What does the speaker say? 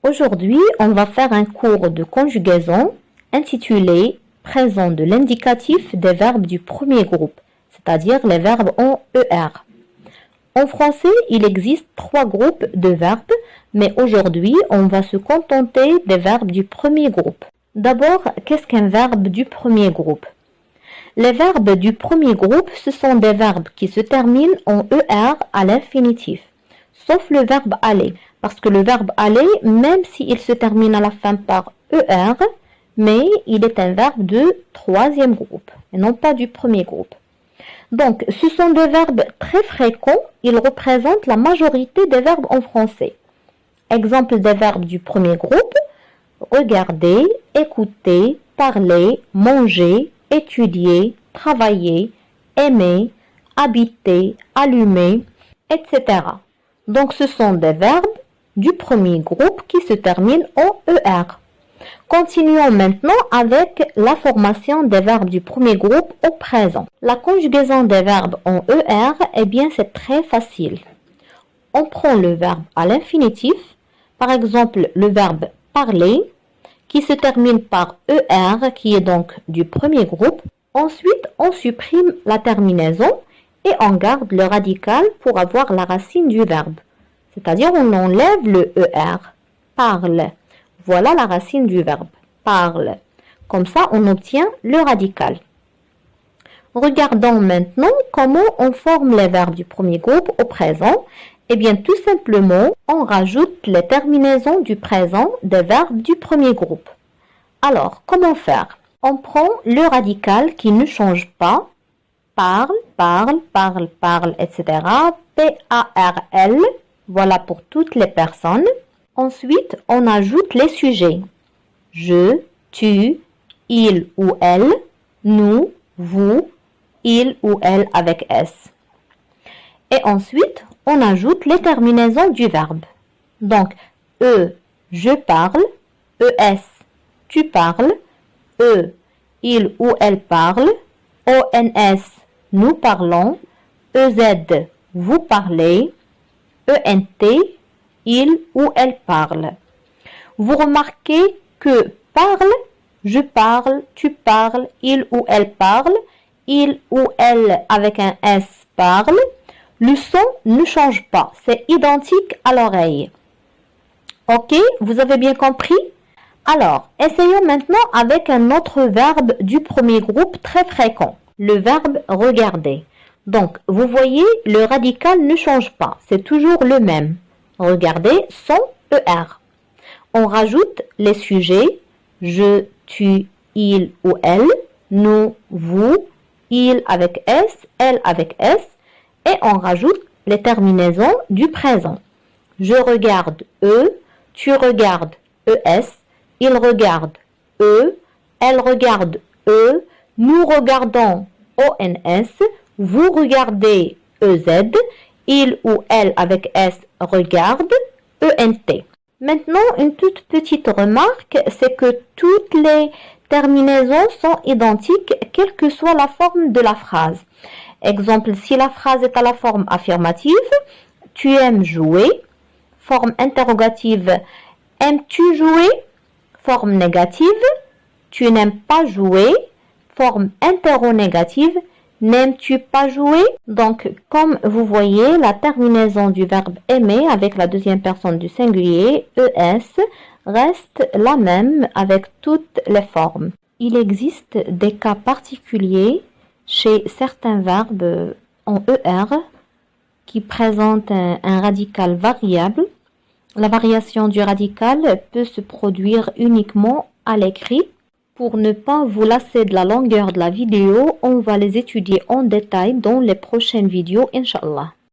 Aujourd'hui, on va faire un cours de conjugaison intitulé « Présent de l'indicatif des verbes du premier groupe », c'est-à-dire les verbes en ER. En français, il existe 3 groupes de verbes, mais aujourd'hui, on va se contenter des verbes du premier groupe. D'abord, qu'est-ce qu'un verbe du premier groupe? Les verbes du premier groupe, ce sont des verbes qui se terminent en ER à l'infinitif, sauf le verbe aller, parce que le verbe aller, même s'il se termine à la fin par ER, mais il est un verbe de 3e groupe, et non pas du premier groupe. Donc, ce sont des verbes très fréquents, ils représentent la majorité des verbes en français. Exemple des verbes du premier groupe, regarder, écouter, parler, manger, étudier, travailler, aimer, habiter, allumer, etc. Donc, ce sont des verbes du premier groupe qui se terminent en ER. Continuons maintenant avec la formation des verbes du premier groupe au présent. La conjugaison des verbes en ER, eh bien, c'est très facile. On prend le verbe à l'infinitif, par exemple le verbe parler, qui se termine par ER, qui est donc du premier groupe. Ensuite, on supprime la terminaison et on garde le radical pour avoir la racine du verbe. C'est-à-dire, on enlève le ER. Parle. Voilà la racine du verbe. Parle. Comme ça, on obtient le radical. Regardons maintenant comment on forme les verbes du premier groupe au présent. Eh bien, tout simplement, on rajoute les terminaisons du présent des verbes du premier groupe. Alors, comment faire? On prend le radical qui ne change pas. Parle, parle, parle, parle, etc. P-A-R-L. Voilà pour toutes les personnes. Ensuite, on ajoute les sujets. Je, tu, il ou elle, nous, vous, il ou elle avec S. Et ensuite, on ajoute les terminaisons du verbe. Donc, je parle, ES, tu parles, il ou elle parle, ONS, nous parlons, EZ, vous parlez, ENT, il ou elle parle. Vous remarquez que parle, je parle, tu parles, il ou elle parle, il ou elle avec un S parle. Le son ne change pas, c'est identique à l'oreille. Ok, vous avez bien compris? Alors, essayons maintenant avec un autre verbe du premier groupe très fréquent, le verbe regarder. Donc, vous voyez, le radical ne change pas, c'est toujours le même. Regarder sans ER. On rajoute les sujets, je, tu, il ou elle, nous, vous, il avec S, elle avec S, et on rajoute les terminaisons du présent. Je regarde tu regardes ES, il regarde elle regarde nous regardons ONS, vous regardez EZ, il ou elle avec S regarde ENT. Maintenant, une toute petite remarque, c'est que toutes les terminaisons sont identiques, quelle que soit la forme de la phrase. Exemple, si la phrase est à la forme affirmative, tu aimes jouer. Forme interrogative, aimes-tu jouer? Forme négative, tu n'aimes pas jouer. Forme interrogative, n'aimes-tu pas jouer? Donc, comme vous voyez, la terminaison du verbe aimer avec la deuxième personne du singulier, ES, reste la même avec toutes les formes. Il existe des cas particuliers chez certains verbes en ER qui présentent un radical variable. La variation du radical peut se produire uniquement à l'écrit. Pour ne pas vous lasser de la longueur de la vidéo, on va les étudier en détail dans les prochaines vidéos, Inch'Allah.